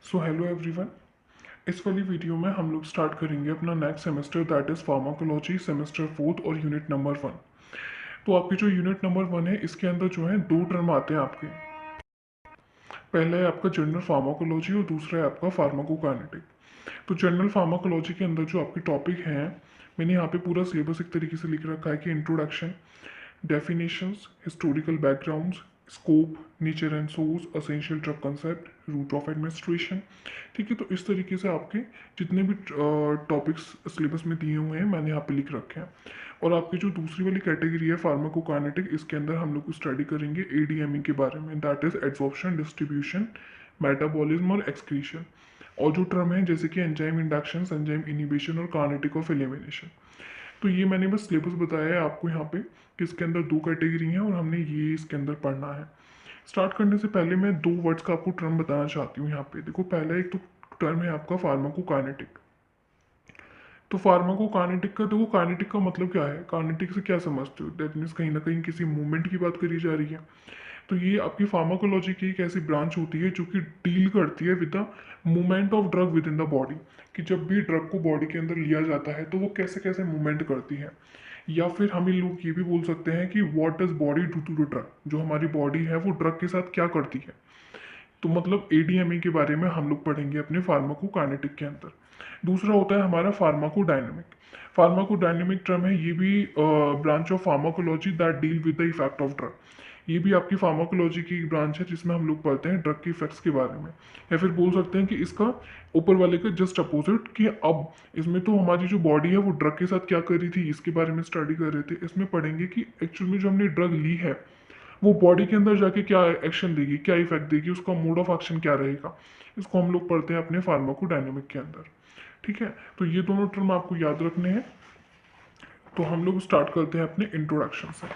So hello everyone. इस वाली video में हम लोग स्टार्ट करेंगे अपना next semester that is pharmacology semester fourth और यूनिट नंबर 1। तो आपकी जो यूनिट नंबर 1 है इसके अंदर जो है दो टर्म आते हैं आपके। पहला है आपका जनरल फार्माकोलॉजी और दूसरा है आपका फार्माकोकाइनेटिक। तो जनरल फार्माकोलॉजी के अंदर जो आपके टॉपिक हैं, मैंने यहाँ पे पूरा सिलेबस एक तरीके से लिख रखा है कि introduction, definitions, historical backgrounds, scope, nature and source, essential drug concept, route of administration. ठीक है, तो इस तरीके से आपके जितने भी टॉपिक्स सिलेबस में दिए हुए हैं मैंने यहाँ पे लिख रखे हैं। और आपकी जो दूसरी वाली कैटेगरी है फार्माकोकाइनेटिक, इसके अंदर हम लोग स्टडी करेंगे एडीएमई के बारे में, that is adsorption, distribution, metabolism और एक्सक्रीशन। और जो टर्म है जैसे कि एंजाइम इंडक्शन, एंजाइम इनिबिशन और काइनेटिक ऑफ एलिमिनेशन। तो ये मैंने बस सिलेबस बताया है आपको यहाँ पे कि इसके अंदर दो कैटेगरी हैं और हमने ये इसके अंदर पढ़ना है। स्टार्ट करने से पहले मैं दो वर्ड्स का आपको टर्म बताना चाहती हूँ यहाँ पे। देखो, पहला एक तो टर्म है आपका फार्माकोकाइनेटिक। तो फार्माकोकाइनेटिक का देखो, काइनेटिक का मतलब क्या है, काइनेटिक से क्या समझते हो? दैट मीन्स कहीं ना कहीं किसी मूवमेंट की बात करी जा रही है। तो ये आपकी फार्माकोलॉजी की एक ऐसी ब्रांच होती है जो कि डील करती है with the movement of drug with in the body, कि जब भी ड्रग को बॉडी के अंदर लिया जाता है तो वो कैसे कैसे मूवमेंट करती है। या फिर हम इन लोग ये भी बोल सकते हैं कि what does body do to the drug, जो हमारी बॉडी है वो ड्रग के साथ क्या करती है। तो मतलब एडीएमई के बारे में हम लोग पढ़ेंगे अपने फार्माकोकाइनेटिक के अंदर। दूसरा होता है हमारा फार्माकोडायनेमिक। फार्माकोडायनेमिक टर्म है, ये भी branch of pharmacology that deal with the effect of drug. ये भी आपकी फार्माकोलॉजी की ब्रांच है जिसमें हम लोग पढ़ते हैं ड्रग के इफेक्ट्स के बारे में। या फिर बोल सकते हैं कि इसका ऊपर वाले का जस्ट अपोजिट, कि अब इसमें तो हमारी जो बॉडी है वो ड्रग के साथ क्या कर रही थी इसके बारे में स्टडी कर रहे थे। इसमें पढ़ेंगे कि एक्चुअल में जो हमने ड्रग ली है वो बॉडी के अंदर जाके क्या एक्शन देगी, क्या इफेक्ट देगी, उसका मोड ऑफ एक्शन क्या रहेगा। इसको हम लोग पढ़ते हैं अपने फार्माकोडायनेमिक के अंदर। ठीक है, तो ये दोनों टर्म आपको याद रखने हैं। तो हम लोग स्टार्ट करते हैं अपने इंट्रोडक्शन से।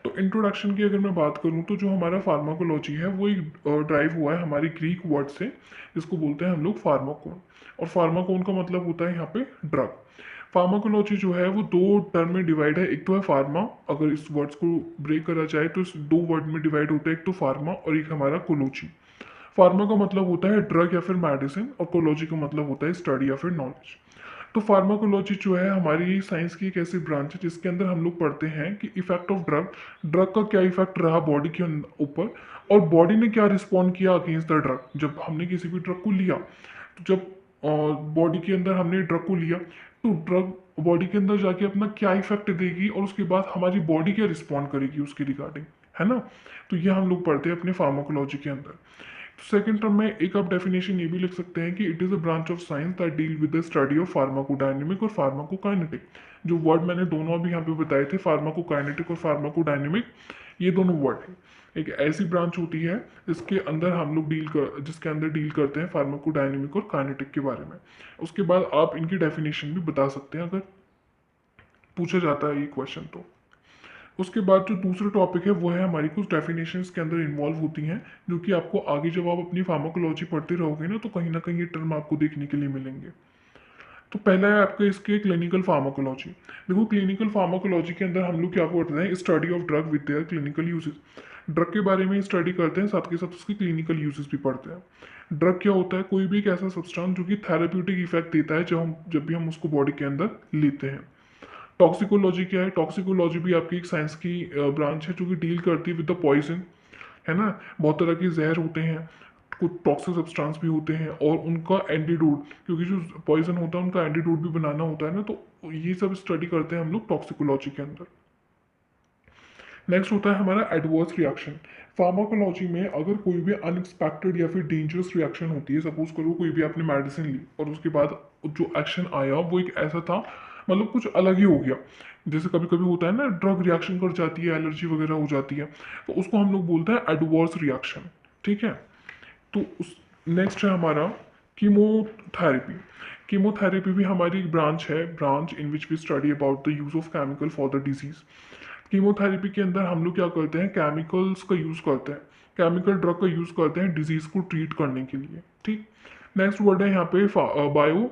तो इंट्रोडक्शन की अगर मैं बात करूं तो जो हमारा फार्माकोलॉजी है वो एक ड्राइव हुआ है हमारी ग्रीक वर्ड से, जिसको बोलते हैं हम लोग फार्माकोन। और फार्माकोन का मतलब होता है यहाँ पे ड्रग। फार्माकोलॉजी जो है वो दो टर्म में डिवाइड है। एक तो है फार्मा, अगर इस वर्ड्स को ब्रेक करा जाए तो इस दो वर्ड में डिवाइड होता है, एक तो फार्मा और एक हमारा कोलोजी। फार्मा का मतलब होता है ड्रग या फिर मेडिसिन, और कोलॉजी का मतलब होता है स्टडी या फिर नॉलेज। तो फार्माकोलॉजी जो है हमारी साइंस की एक ऐसी ब्रांच है जिसके अंदर हम लोग पढ़ते हैं कि इफेक्ट ऑफ ड्रग, ड्रग का क्या इफेक्ट रहा बॉडी के ऊपर, और बॉडी ने क्या रिस्पॉन्ड किया अगेंस्ट द ड्रग। जब हमने किसी भी ड्रग को लिया, तो जब बॉडी के अंदर हमने ड्रग को लिया, तो ड्रग बॉडी के अंदर जाके अपना क्या इफेक्ट देगी और उसके बाद हमारी बॉडी क्या रिस्पॉन्ड करेगी उसके रिगार्डिंग, है ना। तो ये हम लोग पढ़ते हैं अपने फार्माकोलॉजी के अंदर। सेकेंड टर्म में एक आप डेफिनेशन ये भी लिख सकते हैं कि it is a branch of science that deal with the study of pharmacodynamic और फार्माकोकाइनेटिक। जो वर्ड मैंने दोनों अभी यहाँ पे बताए थे, फार्माकोकाइनेटिक और फार्माकोडायनेमिक, ये दोनों वर्ड है। एक ऐसी ब्रांच होती है जिसके अंदर हम लोग जिसके अंदर डील करते हैं फार्माकोडायनेमिक और काइनेटिक के बारे में। उसके बाद आप इनकी डेफिनेशन भी बता सकते हैं अगर पूछा जाता है ये क्वेश्चन तो। उसके बाद जो दूसरा टॉपिक है वो है हमारी कुछ डेफिनेशंस के अंदर इन्वॉल्व होती हैं, जो कि आपको आगे जब आप अपनी फार्माकोलॉजी पढ़ते रहोगे ना तो कहीं ना कहीं ये टर्म आपको देखने के लिए मिलेंगे। तो पहला है आपका इसके क्लिनिकल फार्माकोलॉजी। देखो, क्लिनिकल फार्माकोलॉजी के अंदर हम लोग क्या पढ़ते हैं, study of drug with their clinical uses. Drug के बारे में स्टडी करते हैं, साथ के साथ उसके क्लिनिकल यूजेस भी पढ़ते हैं। ड्रग क्या होता है, कोई भी एक ऐसा सब्सटेंस जो कि थेराप्यूटिक इफेक्ट देता है जब भी हम उसको बॉडी के अंदर लेते हैं। टॉक्सिकोलॉजी क्या है, टॉक्सिकोलॉजी भी आपकी एक साइंस की ब्रांच है जो कि डील करती है विद द पॉइजन, है ना। बहुत तरह के जहर होते हैं, कुछ टॉक्सिक सब्सटेंस भी होते हैं और उनका एंटीडोट, क्योंकि जो पॉइजन होता है उनका एंटीडोट भी बनाना होता है ना, तो ये सब स्टडी करते हैं हम लोग टॉक्सिकोलॉजी के अंदर। नेक्स्ट होता है हमारा एडवर्स रिएक्शन। फार्माकोलॉजी में अगर कोई भी अनएक्सपेक्टेड या फिर डेंजरस रिएक्शन होती है, सपोज करो कोई भी आपने मेडिसिन ली और उसके बाद जो एक्शन आया वो एक ऐसा था, मतलब कुछ अलग ही हो गया। जैसे कभी कभी होता है ना, ड्रग रिएक्शन कर जाती है, एलर्जी वगैरह हो जाती है, तो उसको हम लोग बोलते हैं एडवर्स रिएक्शन। ठीक है, तो उस नेक्स्ट है हमारा कीमोथेरेपी। कीमोथेरेपी भी हमारी एक ब्रांच है, branch in which we study about the use of chemical for the disease. Chemotherapy के अंदर हम लोग क्या करते हैं, केमिकल्स का यूज करते हैं, केमिकल ड्रग का यूज करते हैं डिजीज को ट्रीट करने के लिए। ठीक, नेक्स्ट वर्ड है यहाँ पे बायो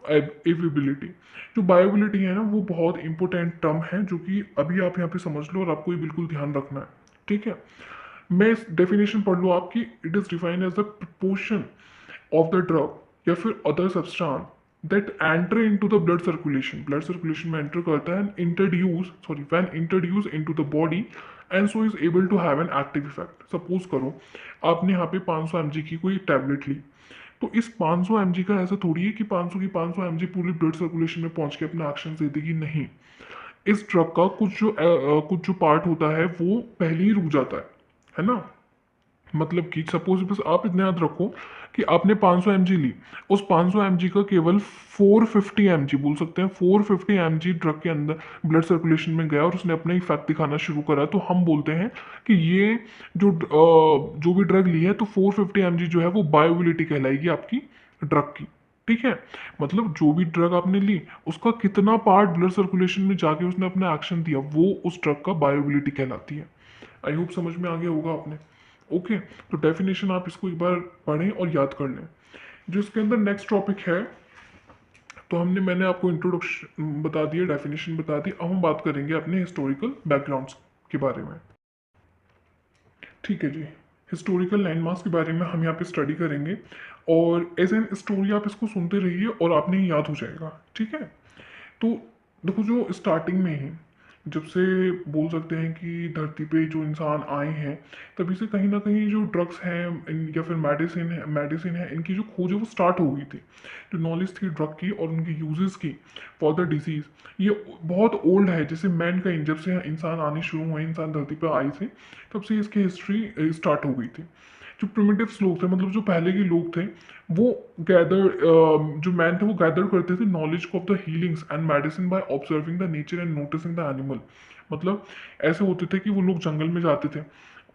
एवेबिलिटी। जो बायोबिलिटी है ना वो बहुत इंपॉर्टेंट टर्म है, जो कि अभी आप यहाँ पे समझ लो और आपको ये बिल्कुल ध्यान रखना है। ठीक है, मैं इस डेफिनेशन पढ़ लो आपकी। It is defined as the proportion of the drug या फिर other substance that enter into the blood circulation में एंटर करता है and introduce sorry when introduce into the body and so is able to have an active effect. Suppose करो आपने यहाँ पे 500 mg की कोई टैबलेट ली, तो इस 500 mg का ऐसा थोड़ी है कि 500 की 500 mg पूरी ब्लड सर्कुलेशन में पहुंच के अपना एक्शन दे देगी, नहीं। इस ड्रग का कुछ जो पार्ट होता है वो पहले ही रुक जाता है ना। मतलब कि सपोज बस आप इतना याद रखो कि आपने 500 mg ली, उस 500 mg का केवल 450 mg बोल सकते हैं 450 mg ड्रग के अंदर ब्लड सर्कुलेशन में गया और उसने अपना इफेक्ट दिखाना शुरू करा, तो हम बोलते हैं कि ये जो भी ड्रग ली है तो 450 mg जो है वो बायोबिलिटी कहलाएगी आपकी ड्रग की। ठीक है, मतलब जो भी ड्रग आपने ली उसका कितना पार्ट ब्लड सर्कुलेशन में जाके उसने अपना एक्शन दिया वो उस ड्रग का बायोबिलिटी कहलाती है। आई होप समझ में आ गया होगा आपने। ओके, तो डेफिनेशन आप इसको एक बार पढ़ें और याद कर लें। जो इसके अंदर नेक्स्ट टॉपिक है, तो मैंने आपको इंट्रोडक्शन बता दिया, डेफिनेशन बता दी, अब हम बात करेंगे अपने हिस्टोरिकल बैकग्राउंड्स के बारे में। ठीक है जी, हिस्टोरिकल लैंडमार्क्स के बारे में हम यहाँ पे स्टडी करेंगे और एज एन स्टोरी आप इसको सुनते रहिए और आपने ये याद हो जाएगा। ठीक है, तो देखो जो स्टार्टिंग में ही जब से बोल सकते हैं कि धरती पे जो इंसान आए हैं तभी से कहीं ना कहीं जो ड्रग्स हैं या फिर मेडिसिन है इनकी जो खोज है वो स्टार्ट हो गई थी। जो नॉलेज थी ड्रग की और उनकी यूजेस की फॉर द डिजीज, ये बहुत ओल्ड है। जैसे मैन का जब से इंसान आने शुरू हुए, इंसान धरती पर आए थे, तब से इसकी हिस्ट्री स्टार्ट हो गई थी। जो प्रिमिटिव्स लोग थे, मतलब जो पहले के लोग थे, वो जो मैन थे वो गैदर करते थे knowledge of the healings and medicine by observing the nature and noticing the animal. मतलब ऐसे होते थे कि वो लोग जंगल में जाते थे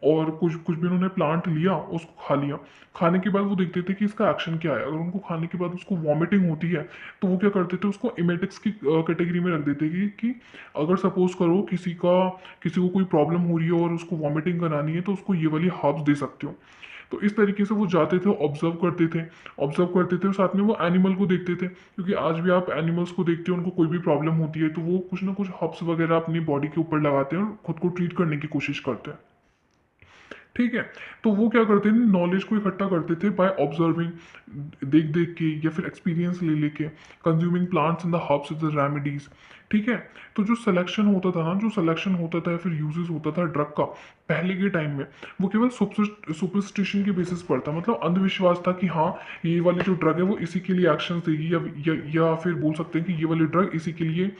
और कुछ कुछ भी उन्होंने प्लांट लिया, उसको खा लिया। खाने के बाद वो देखते थे कि इसका एक्शन क्या है। अगर उनको खाने के बाद उसको वॉमिटिंग होती है तो वो क्या करते थे, उसको इमेटिक्स की कैटेगरी में रख देते कि अगर सपोज करो किसी को कोई प्रॉब्लम हो रही है और उसको वॉमिटिंग करानी है तो उसको ये वाली हर्ब्स दे सकते हो। तो इस तरीके से वो जाते थे, ऑब्जर्व करते थे और साथ में वो एनिमल को देखते थे, क्योंकि आज भी आप एनिमल्स को देखते हो, उनको कोई भी प्रॉब्लम होती है तो वो कुछ ना कुछ हर्ब्स वगैरह अपनी बॉडी के ऊपर लगाते हैं और खुद को ट्रीट करने की कोशिश करते हैं। ठीक है, तो वो क्या करते थे, नॉलेज को इकट्ठा करते थे बाय ऑब्जर्विंग, देख देख के या फिर एक्सपीरियंस ले लेके, consuming plants in the herbs as remedies. ठीक है, तो जो सिलेक्शन होता था ना, जो सिलेक्शन होता था या फिर यूजेस होता था ड्रग का पहले के टाइम में, वो केवल सुपरस्टिशन के बेसिस पर था। मतलब अंधविश्वास था कि हाँ ये वाली जो ड्रग है वो इसी के लिए एक्शन देगी या फिर बोल सकते हैं कि ये वाली ड्रग इसी के लिए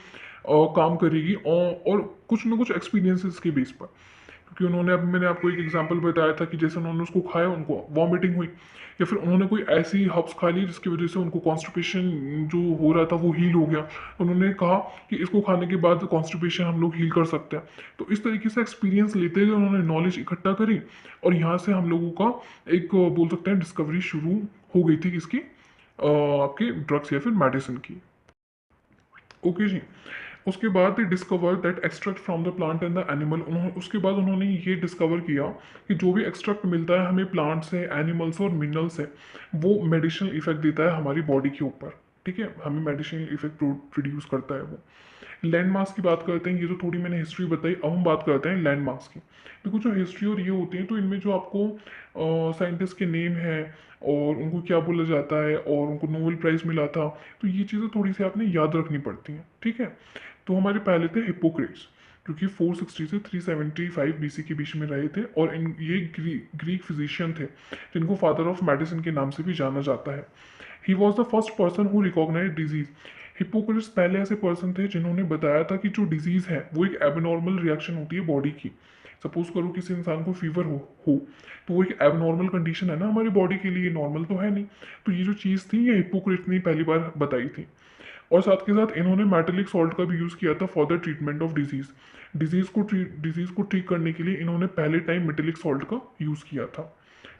काम करेगी और कुछ ना कुछ एक्सपीरियंसेस के बेस पर। क्योंकि मैंने आपको एक एग्जांपल बताया था कि जैसे उन्होंने उसको खाया उनको वॉमिटिंग हुई, या फिर उन्होंने कोई ऐसी हब्स खा ली जिसकी वजह से उनको कॉन्स्टिपेशन जो हो रहा था वो हील हो गया। उन्होंने कहा कि इसको खाने के बाद कॉन्स्टिपेशन हम लोग हील कर सकते हैं। तो इस तरीके से एक्सपीरियंस लेते हुए उन्होंने नॉलेज इकट्ठा करी और यहाँ से हम लोगों का एक बोल सकते हैं डिस्कवरी शुरू हो गई थी किसकी, आपके ड्रग्स या फिर मेडिसिन की। ओके जी, उसके बाद दे discover that extract from the plant and the animal. उसके बाद उन्होंने ये डिस्कवर किया कि जो भी एक्सट्रैक्ट मिलता है हमें प्लांट से, एनिमल से और मिनरल से, वो मेडिसिनल इफेक्ट देता है हमारी बॉडी के ऊपर। ठीक है, हमें मेडिसिनल इफेक्ट प्रोड्यूस करता है वो। लैंडमार्क्स की बात करते हैं, ये तो थोड़ी मैंने हिस्ट्री बताई, अब हम बात करते हैं लैंडमार्क्स की। देखो जो हिस्ट्री और ये होती है तो इनमें जो आपको साइंटिस्ट के नेम है और उनको क्या बोला जाता है और उनको नोबेल प्राइज़ मिला था, तो ये चीज़ें थोड़ी सी आपने याद रखनी पड़ती हैं। ठीक है, तो हमारे पहले थे हिप्पोक्रेट्स, जो कि 460 से 375 बीसी के बीच में रहे थे और ये ग्रीक फिजिशियन थे जिनको फादर ऑफ मेडिसिन के नाम से भी जाना जाता है। He was the first person who recognize disease. Hippocrates पहले ऐसे पर्सन थे जिन्होंने बताया था कि जो डिजीज है वो एक एबनॉर्मल रिएक्शन होती है बॉडी की। सपोज करो किसी इंसान को फीवर हो तो वो एक एबनॉर्मल कंडीशन है ना हमारी बॉडी के लिए, नॉर्मल तो है नहीं। तो ये जो चीज़ थी ये हिप्पोक्रेट्स ने पहली बार बताई थी। और साथ के साथ इन्होंने मेटेलिक सॉल्ट का भी यूज़ किया था for the treatment of disease को ठीक करने के लिए इन्होंने पहले टाइम मेटेलिक सॉल्ट का यूज़ किया था।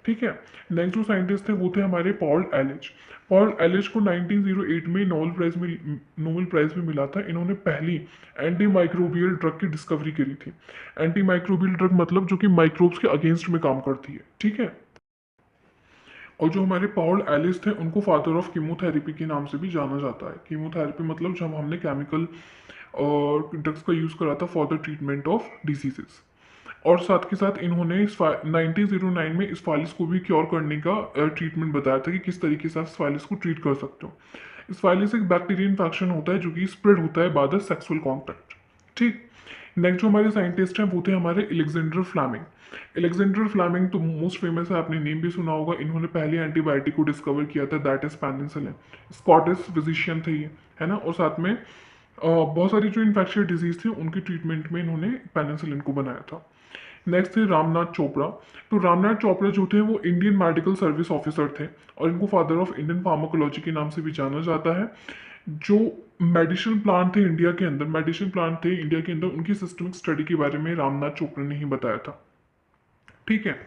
ठीक है, नेक्स्ट जो साइंटिस्ट थे वो थे हमारे पॉल एलिच को 1908 में नोबेल प्राइज भी मिला था। इन्होंने पहली एंटी माइक्रोबियल ड्रग की डिस्कवरी करी थी। एंटी माइक्रोबियल ड्रग मतलब जो कि माइक्रोब्स के अगेंस्ट में काम करती है। ठीक है, और जो हमारे पॉल एलिस थे उनको फादर ऑफ कीमोथेरेपी के नाम से भी जाना जाता है। कीमोथेरेपी मतलब जब हमने केमिकल ड्रग्स का यूज़ करा था for the treatment of diseases. और साथ के साथ इन्होंने 1909 में स्फालिस को भी क्योर करने का ट्रीटमेंट बताया था कि किस तरीके से आप स्फालिस को ट्रीट कर सकते हो। स्फालिस एक बैक्टीरियल इन्फेक्शन होता है जो कि स्प्रेड होता है बाय द सेक्सुअल कॉन्टैक्ट। ठीक। नेक्स्ट जो हमारे साइंटिस्ट हैं वो थे हमारे एलेक्जेंडर फ्लेमिंग। एलेक्जेंडर फ्लेमिंग तो मोस्ट फेमस है, आपने नेम भी सुना होगा। इन्होंने पहले एंटीबायोटिक को डिस्कवर किया था, that is penicillin. Scottish physician थे ये, है ना। और साथ में बहुत सारी जो इन्फेक्शियस डिजीज थी उनकी ट्रीटमेंट में इन्होंने पेनिसिलिन को बनाया था। नेक्स्ट थे रामनाथ चोपड़ा। तो रामनाथ चोपड़ा जो थे वो इंडियन मेडिकल सर्विस ऑफिसर थे और इनको फादर ऑफ इंडियन फार्माकोलॉजी के नाम से भी जाना जाता है। जो मेडिसिन प्लांट थे इंडिया के अंदर, मेडिसिन प्लांट थे इंडिया के अंदर, उनकी सिस्टमिक स्टडी के बारे में रामनाथ चोपड़ा ने ही बताया था। ठीक है।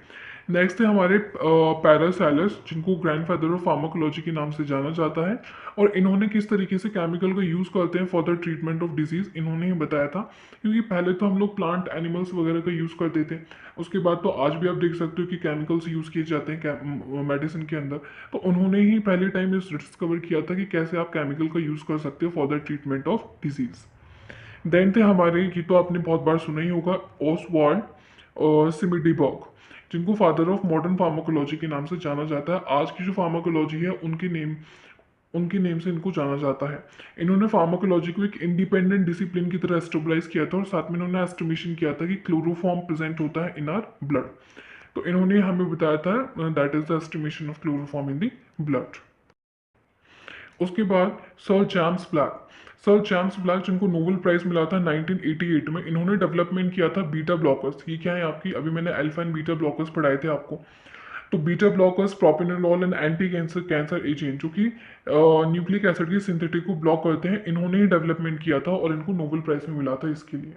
नेक्स्ट है हमारे पैरासेलस, जिनको ग्रैंडफादर ऑफ फार्माकोलॉजी के नाम से जाना जाता है। और इन्होंने किस तरीके से केमिकल का यूज़ करते हैं for the treatment of disease, इन्होंने ही बताया था। क्योंकि पहले तो हम लोग प्लांट एनिमल्स वगैरह का यूज़ करते थे, उसके बाद तो आज भी आप देख सकते हो कि केमिकल्स यूज़ किए जाते हैं मेडिसिन के अंदर। तो उन्होंने ही पहले टाइम इस डिस्कवर किया था कि कैसे आप केमिकल का यूज़ कर सकते हो for the treatment of disease. Then थे हमारे, ये तो आपने बहुत बार सुना ही होगा, ओसवाल्ड और सिमिडीबर्ग, जिनको फादर ऑफ मॉडर्न फार्माकोलॉजी के नाम से जाना जाता है। आज की जो फार्माकोलॉजी है उनके नेम से इनको जाना जाता है। इन्होंने फार्माकोलॉजी को एक इंडिपेंडेंट डिसिप्लिन की तरह एस्टेब्लाइज किया था और साथ में इन्होंने एस्टिमेशन किया था कि क्लोरोफॉर्म प्रेजेंट होता है इन आर ब्लड। तो इन्होंने हमें बताया था that is the estimation of chloroform in the blood. उसके बाद sir James black. Sir James black, जिनको नोबेल प्राइज मिला था 1988 में, इन्होंने डेवलपमेंट किया था बीटा ब्लॉकर्स। ये क्या है आपकी, अभी मैंने अल्फा एंड बीटा ब्लॉकर्स पढ़ाए थे आपको। तो beta blockers propranolol and anti cancer cancer agent, जो कि न्यूक्लिक एसिड की सिंथेटिक को ब्लॉक करते हैं, इन्होंने ही डेवलपमेंट किया था और इनको नोबेल प्राइज में मिला था इसके लिए।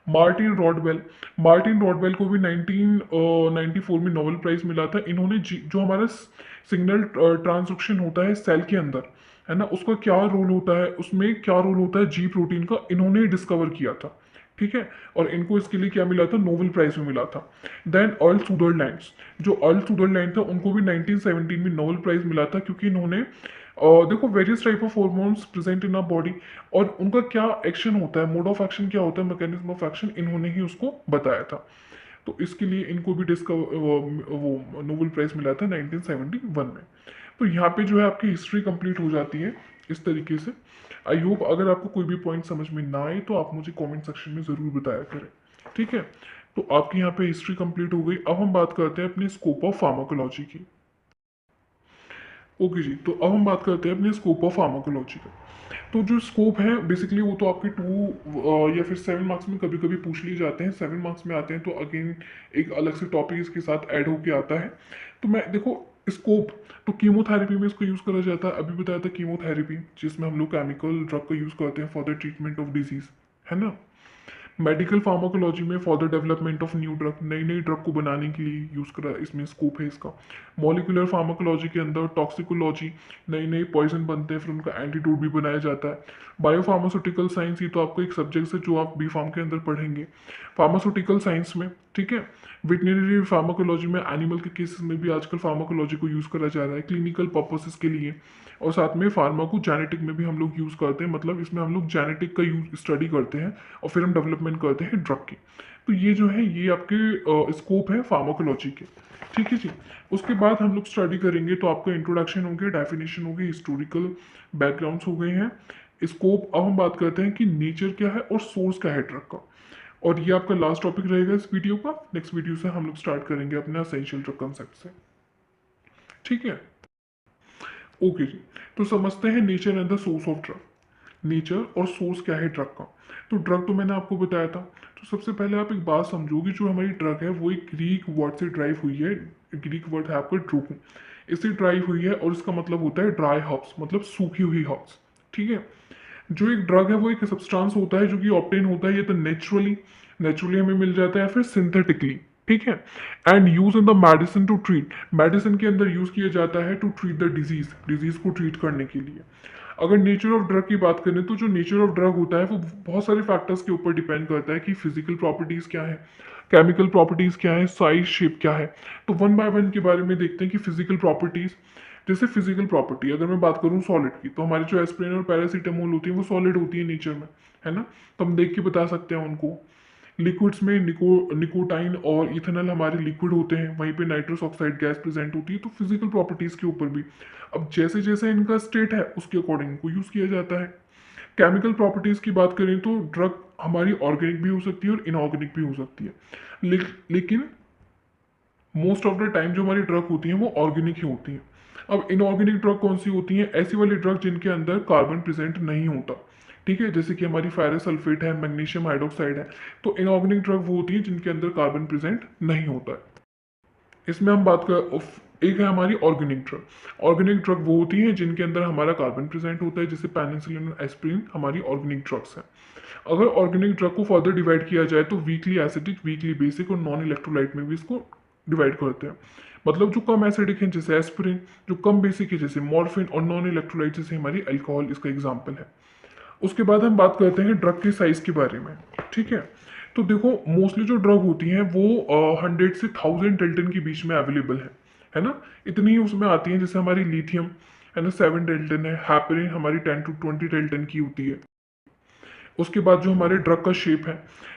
मार्टिन रॉडवेल। मार्टिन रॉडवेल को भी 1994 में नोबेल प्राइज मिला था। इन्होंने जो हमारा सिग्नल ट्रांसडक्शन होता है सेल के अंदर, है ना, उसका क्या रोल होता है, उसमें क्या रोल होता है जी प्रोटीन का, इन्होंने डिस्कवर किया था। ठीक है। और इनको इसके लिए क्या मिला था, नोबेल प्राइज में मिला था। Then Earl Sutherland. जो अर्ल सुदरलैंड था उनको भी 1917 में नोबेल प्राइज मिला था, क्योंकि इन्होंने देखो various type of hormones present in our body और उनका क्या एक्शन होता है, मोड ऑफ एक्शन क्या होता है, मैकेनिज्म ऑफ एक्शन, इन्होंने ही उसको बताया था। तो इसके लिए इनको भी वो नोबेल प्राइज मिला था 1971 में। तो यहाँ पे जो है आपकी हिस्ट्री कंप्लीट हो जाती है इस तरीके से। आई होप अगर आपको कोई भी पॉइंट समझ में ना आए तो आप मुझे कमेंट सेक्शन में ज़रूर बताया करें। ठीक है। तो आपकी यहाँ पे हिस्ट्री कंप्लीट हो गई। अब हम बात करते हैं अपने स्कोप ऑफ फार्माकोलॉजी की। ओके जी, तो अब हम बात करते हैं अपने स्कोप ऑफ फार्माकोलॉजी का। तो जो स्कोप है बेसिकली वो तो आपके 2 या फिर 7 मार्क्स में कभी कभी पूछ लिए जाते हैं। 7 मार्क्स में आते हैं तो अगेन एक अलग से टॉपिक इसके साथ ऐड होके आता है। तो मैं देखो स्कोप, तो कीमोथेरेपी में इसको यूज़ करा जाता है। अभी बताया था कीमोथेरेपी, जिसमें हम लोग केमिकल ड्रग का यूज़ करते हैं for the treatment of disease, है ना। मेडिकल फार्माकोलॉजी में for the development of new drug, नई नई ड्रग को बनाने के लिए यूज़ करा, इसमें स्कोप है इसका। मॉलिकुलर फार्माकोलॉजी के अंदर टॉक्सिकोलॉजी, नए नए पॉइजन बनते हैं फिर उनका एंटीडोट भी बनाया जाता है। बायोफार्मास्यूटिकल साइंस, ये तो आपको एक सब्जेक्ट है जो आप बी फार्म के अंदर पढ़ेंगे फार्मास्यूटिकल साइंस में। ठीक है। वेटनरी फार्माकोलॉजी में एनिमल के केसेस में भी आजकल फार्माकोलॉजी को यूज़ करा जा रहा है क्लिनिकल पर्पसेस के लिए। और साथ में फार्मा को जेनेटिक में भी हम लोग यूज़ करते हैं, मतलब इसमें हम लोग जेनेटिक का यूज स्टडी करते हैं और फिर हम डेवलपमेंट करते हैं ड्रग की। तो ये जो है ये आपके स्कोप है फार्माकोलॉजी के। ठीक है जी। उसके बाद हम लोग स्टडी करेंगे तो आपका इंट्रोडक्शन हो गया, डेफिनेशन हो गई, हिस्टोरिकल बैकग्राउंड्स हो गए हैं। स्कोप, अब हम बात करते हैं कि नेचर क्या है और सोर्स क्या है ड्रग का। और ये आपका लास्ट टॉपिक रहेगा इस वीडियो का। नेक्स्ट वीडियो से हम लोग स्टार्ट करेंगे अपने असेंशियल ड्रग कंसेप्ट से। ठीक है। ओके जी। तो समझते हैं nature and the source of drug. Nature और सोर्स क्या है ड्रग का। तो ड्रग तो मैंने आपको बताया था। तो सबसे पहले आप एक बात समझोगे, जो हमारी ड्रग है वो एक ग्रीक वर्ड से ड्राइव हुई है। ग्रीक वर्ड है आपका ड्रूकू, इससे ड्राइव हुई है और इसका मतलब होता है ड्राई हर्ब्स, मतलब सूखी हुई हर्ब्स। ठीक है। जो एक ड्रग है वो एक सब्सटेंस होता है जो कि ऑब्टेन होता है या तो नेचुरली, नेचुरली हमें मिल जाता है, या फिर सिंथेटिकली। ठीक है। And use in the medicine to treat, medicine के अंदर यूज किया जाता है to treat the disease, disease को ट्रीट करने के लिए। अगर नेचर ऑफ ड्रग की बात करें तो जो नेचर ऑफ ड्रग होता है वो बहुत सारे फैक्टर्स के ऊपर डिपेंड करता है कि फिजिकल प्रॉपर्टीज क्या है, केमिकल प्रॉपर्टीज क्या है, साइज शेप क्या है। तो वन बाय वन के बारे में देखते हैं कि फिजिकल प्रॉपर्टीज। जैसे फिजिकल प्रॉपर्टी अगर मैं बात करूँ सॉलिड की, तो हमारे जो एस्पिरिन और पैरासीटामोल होती है वो सॉलिड होती है नेचर में, है ना। तो हम देख के बता सकते हैं उनको। लिक्विड्स में निकोटाइन और इथेनॉल हमारे लिक्विड होते हैं, वहीं पे नाइट्रस ऑक्साइड गैस प्रेजेंट होती है। तो फिजिकल प्रॉपर्टीज के ऊपर भी अब जैसे जैसे इनका स्टेट है उसके अकॉर्डिंग इनको यूज किया जाता है। केमिकल प्रॉपर्टीज की बात करें तो ड्रग हमारी ऑर्गेनिक भी हो सकती है और इनऑर्गेनिक भी हो सकती है, लेकिन मोस्ट ऑफ द टाइम जो हमारी ड्रग होती हैं वो ऑर्गेनिक ही होती हैं। अब इनऑर्गेनिक ड्रग कौन सी होती हैं? ऐसी वाली ड्रग जिनके अंदर कार्बन प्रेजेंट नहीं होता, ठीक है, जैसे कि हमारी फेरस सल्फेट है, मैग्नीशियम हाइड्रोक्साइड है। तो इनऑर्गेनिक ड्रग वो होती है जिनके अंदर कार्बन प्रेजेंट नहीं होता है। इसमें हम बात कर एक है हमारी ऑर्गेनिक ड्रग। ऑर्गेनिक ड्रग वो होती है जिनके अंदर हमारा कार्बन प्रेजेंट होता है, जैसे पेनिसिलिन और एस्पिरिन हमारी ऑर्गेनिक ड्रग्स हैं। अगर ऑर्गेनिक ड्रग को फर्दर डिवाइड किया जाए तो वीकली एसिडिक, वीकली बेसिक और नॉन इलेक्ट्रोलाइट में भी इसको डिवाइड करते हैं। मतलब जो कम एसिडिक है जैसे एस्पिरिन, जो कम बेसिक है जैसे मॉर्फिन, और नॉन इलेक्ट्रोलाइट जैसे हमारी अल्कोहल इसका एग्जाम्पल है। उसके बाद हम बात करते हैं ड्रग के साइज के बारे में, ठीक है। तो देखो मोस्टली जो ड्रग होती हैं वो 100 से 1000 डेल्टन के बीच में अवेलेबल है ना। इतनी ही उसमें आती हैं, जैसे हमारी लिथियम है ना 7 डेल्टन है, हैपरिन हमारी 10 to 20 डेल्टन की होती है। उसके बाद जो हमारे ड्रग का शेप है,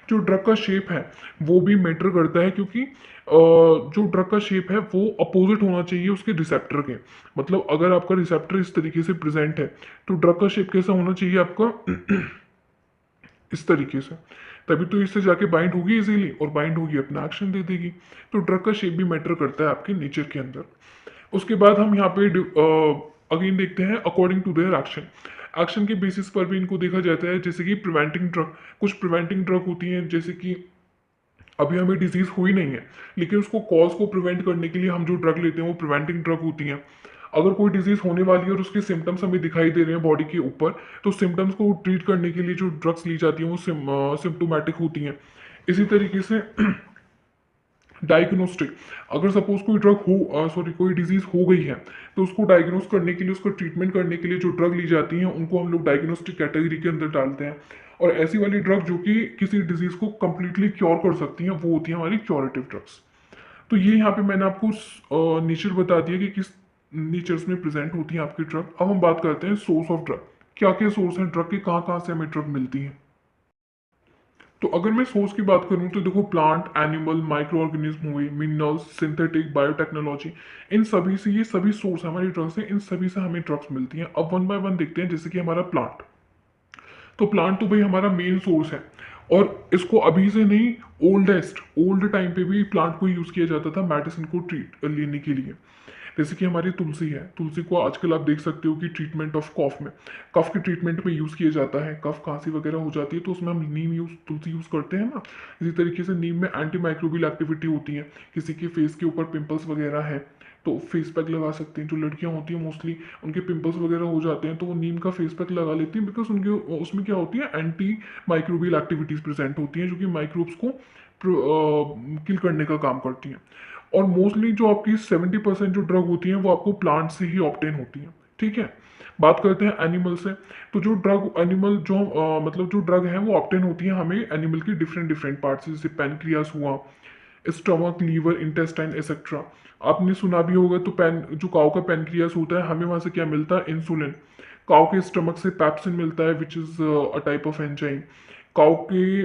जो ड्रग का शेप है वो भी मैटर करता है, क्योंकि जो ड्रग का शेप है वो अपोजिट होना चाहिए उसके रिसेप्टर के। मतलब अगर आपका रिसेप्टर इस तरीके से प्रेजेंट है तो ड्रग का शेप कैसा होना चाहिए आपका इस तरीके से, तभी तो इससे जाके बाइंड होगी इजीली और बाइंड होगी अपना एक्शन दे देगी। तो ड्रग का शेप भी मैटर करता है आपके नेचर के अंदर। उसके बाद हम यहाँ पे अगेन देखते हैं according to their action. Action के बेसिस पर भी इनको देखा जाता है, जैसे कि प्रिवेंटिंग ड्रग। कुछ प्रिवेंटिंग ड्रग होती हैं, जैसे कि अभी हमें डिजीज हुई नहीं है लेकिन उसको कॉज को प्रिवेंट करने के लिए हम जो ड्रग लेते हैं वो प्रिवेंटिंग ड्रग होती हैं। अगर कोई डिजीज होने वाली है और उसके सिम्टम्स हमें दिखाई दे रहे हैं बॉडी के ऊपर, तो सिम्टम्स को ट्रीट करने के लिए जो ड्रग्स ली जाती हैं वो सिम्टोमेटिक होती हैं। इसी तरीके से डायग्नोस्टिक, अगर सपोज कोई ड्रग हो सॉरी कोई डिजीज हो गई है तो उसको डायग्नोस करने के लिए, उसको ट्रीटमेंट करने के लिए जो ड्रग ली जाती हैं उनको हम लोग डायग्नोस्टिक कैटेगरी के अंदर डालते हैं। और ऐसी वाली ड्रग जो कि किसी डिजीज को कंप्लीटली क्योर कर सकती हैं वो होती है हमारी क्योरेटिव ड्रग्स। तो ये यहाँ पे मैंने आपको नेचर बता दिया कि किस नेचर्स में प्रेजेंट होती है आपकी ड्रग। अब हम बात करते हैं सोर्स ऑफ ड्रग। क्या क्या सोर्स हैं ड्रग के, कहाँ कहाँ से हमें ड्रग मिलती है। तो अगर मैं सोर्स की बात करूं तो देखो प्लांट, एनिमल, माइक्रो ऑर्गेनिज्म हुए, मिनरल्स, सिंथेटिक, बायोटेक्नोलॉजी, इन सभी से, ये सभी सोर्स हमारी ड्रग्स हैं, इन सभी से हमें ड्रग्स मिलती हैं। अब वन बाय वन देखते हैं, जैसे कि हमारा प्लांट। तो प्लांट तो भाई हमारा मेन सोर्स है, और इसको अभी से नहीं, ओल्ड टाइम पे भी प्लांट को यूज किया जाता था मेडिसिन को ट्रीट लेने के लिए। जैसे कि हमारी तुलसी है, तुलसी को आजकल आप देख सकते हो कि ट्रीटमेंट ऑफ कफ में, कफ के ट्रीटमेंट में यूज किया जाता है। कफ खांसी वगैरह हो जाती है तो उसमें हम नीम यूज, तुलसी यूज करते हैं ना। इसी तरीके से नीम में एंटी माइक्रोबियल एक्टिविटी होती है। किसी के फेस के ऊपर पिंपल्स वगैरह है तो फेस पैक लगा सकते हैं। जो लड़कियां होती हैं मोस्टली उनके पिंपल्स वगैरह हो जाते हैं तो वो नीम का फेस पैक लगा लेती हैं, बिकॉज उनके उसमें क्या होती है, एंटी माइक्रोबियल एक्टिविटीज प्रेजेंट होती हैं जो कि माइक्रोब्स को किल करने का काम करती हैं। और मोस्टली जो आपकी 70% जो ड्रग होती हैं वो आपको प्लांट से ही ऑब्टेन होती हैं, ठीक है। बात करते हैं एनिमल से। तो जो ड्रग एनिमल जो मतलब जो ड्रग है वो ऑब्टेन होती है हमें एनिमल के डिफरेंट डिफरेंट पार्ट से, जैसे पैनक्रियास हुआ, स्टमक, लीवर, इंटेस्टाइन एक्सेट्रा। आपने सुना भी होगा तो जो काऊ का पैनक्रियास होता है हमें वहां से क्या मिलता है, इंसुलिन। काऊ के स्टमक से पैप्सिन मिलता है which is a type of enzyme. Cow के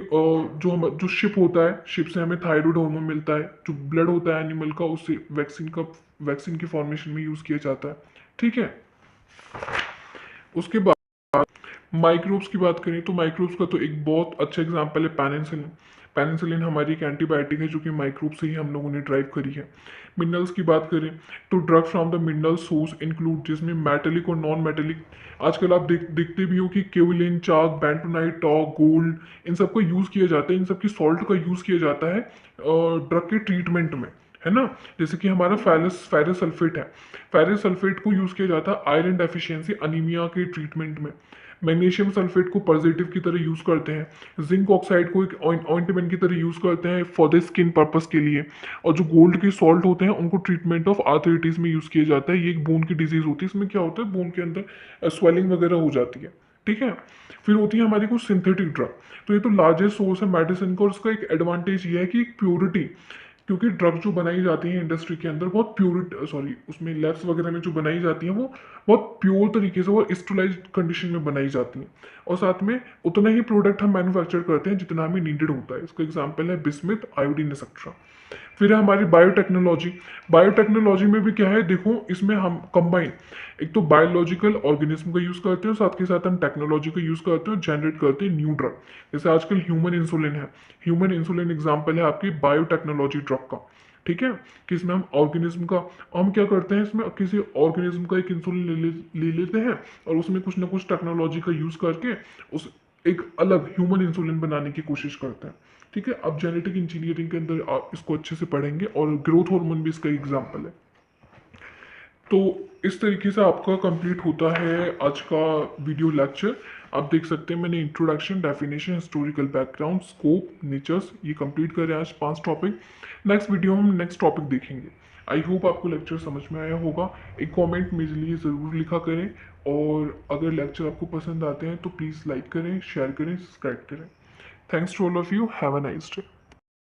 जो शिप होता है, शिप से हमें थायराइड हार्मोन मिलता है। जो ब्लड होता है एनिमल का उससे वैक्सीन के फॉर्मेशन में यूज किया जाता है, ठीक है। उसके बाद माइक्रोब्स की बात करें तो माइक्रोब्स का तो एक बहुत अच्छा एग्जांपल है पेनिसिलिन। पेनिसिलिन हमारी एक एंटीबायोटिक है जो कि माइक्रोब से ही हम लोगों ने ड्राइव करी है। मिनरल्स की बात करें तो drug from the mineral source include, जिसमें मेटेलिक और नॉन मेटेलिक, आजकल आप देखते भी हो कि केविलिन, चाक, बेंटोनाइट, टॉक, गोल्ड, इन सबका यूज किया जाता है। इन सबकी सॉल्ट का यूज किया जाता है ड्रग के ट्रीटमेंट में, है ना। जैसे कि हमारा फेरस सल्फेट है, फेरस सल्फेट को यूज किया जाता है आयरन डेफिशिएंसी, अनीमिया के ट्रीटमेंट में। मैग्नीशियम सल्फेट को पॉजिटिव की तरह यूज करते हैं। जिंक ऑक्साइड को एक ऑइंटमेंट की तरह यूज करते हैं फॉर द स्किन पर्पस के लिए। और जो गोल्ड के सॉल्ट होते हैं उनको ट्रीटमेंट ऑफ आर्थराइटिस में यूज किया जाता है। ये एक बोन की डिजीज होती है, इसमें क्या होता है, बोन के अंदर स्वेलिंग वगैरह हो जाती है, ठीक है। फिर होती है हमारी कुछ सिंथेटिक ड्रग। तो ये तो लार्जेस्ट सोर्स है मेडिसिन का, और उसका एक एडवांटेज ये है कि प्योरिटी, क्योंकि ड्रग जो बनाई जाती हैं इंडस्ट्री के अंदर बहुत प्योर, सॉरी उसमें लैब्स वगैरह में जो बनाई जाती हैं वो बहुत प्योर तरीके से और स्टरलाइज्ड कंडीशन में बनाई जाती हैं, और साथ में उतना ही प्रोडक्ट हम मैन्युफैक्चर करते हैं जितना हमें नीडेड होता है। इसका एग्जांपल है बिस्मिथ, आयोडीन एक्सेट्रा। फिर है हमारी बायोटेक्नोलॉजी। बायोटेक्नोलॉजी में भी क्या है, देखो इसमें हम कंबाइन एक तो बायोलॉजिकल ऑर्गेनिज्म का यूज करते हैं, साथ के साथ हम टेक्नोलॉजी का यूज करते हैं और जनरेट करते हैं न्यू ड्रग। जैसे आजकल ह्यूमन इंसुलिन है, ह्यूमन इंसुलिन एग्जाम्पल है आपकी बायोटेक्नोलॉजी ड्रग का। ठीक है, कि इसमें हम ऑर्गेनिज्म का, हम क्या करते हैं इसमें किसी ऑर्गेनिज्म का एक इंसुलिन ले लेते हैं और उसमें कुछ ना कुछ टेक्नोलॉजी का यूज करके उस एक अलग ह्यूमन इंसुलिन बनाने की कोशिश करते हैं। ठीक है, अब जेनेटिक इंजीनियरिंग के अंदर आप इसको अच्छे से पढ़ेंगे, और ग्रोथ हार्मोन भी इसका एग्जाम्पल है। तो इस तरीके से आपका कंप्लीट होता है आज का वीडियो लेक्चर। आप देख सकते हैं मैंने introduction, definition, historical background, scope, natures, ये कंप्लीट करे आज 5 टॉपिक। नेक्स्ट वीडियो में हम नेक्स्ट टॉपिक देखेंगे। आई होप आपको लेक्चर समझ में आया होगा। एक कमेंट मेरे लिए ज़रूर लिखा करें, और अगर लेक्चर आपको पसंद आते हैं तो प्लीज़ लाइक करें, शेयर करें, सब्सक्राइब करें। Thanks to all of you, have a nice day.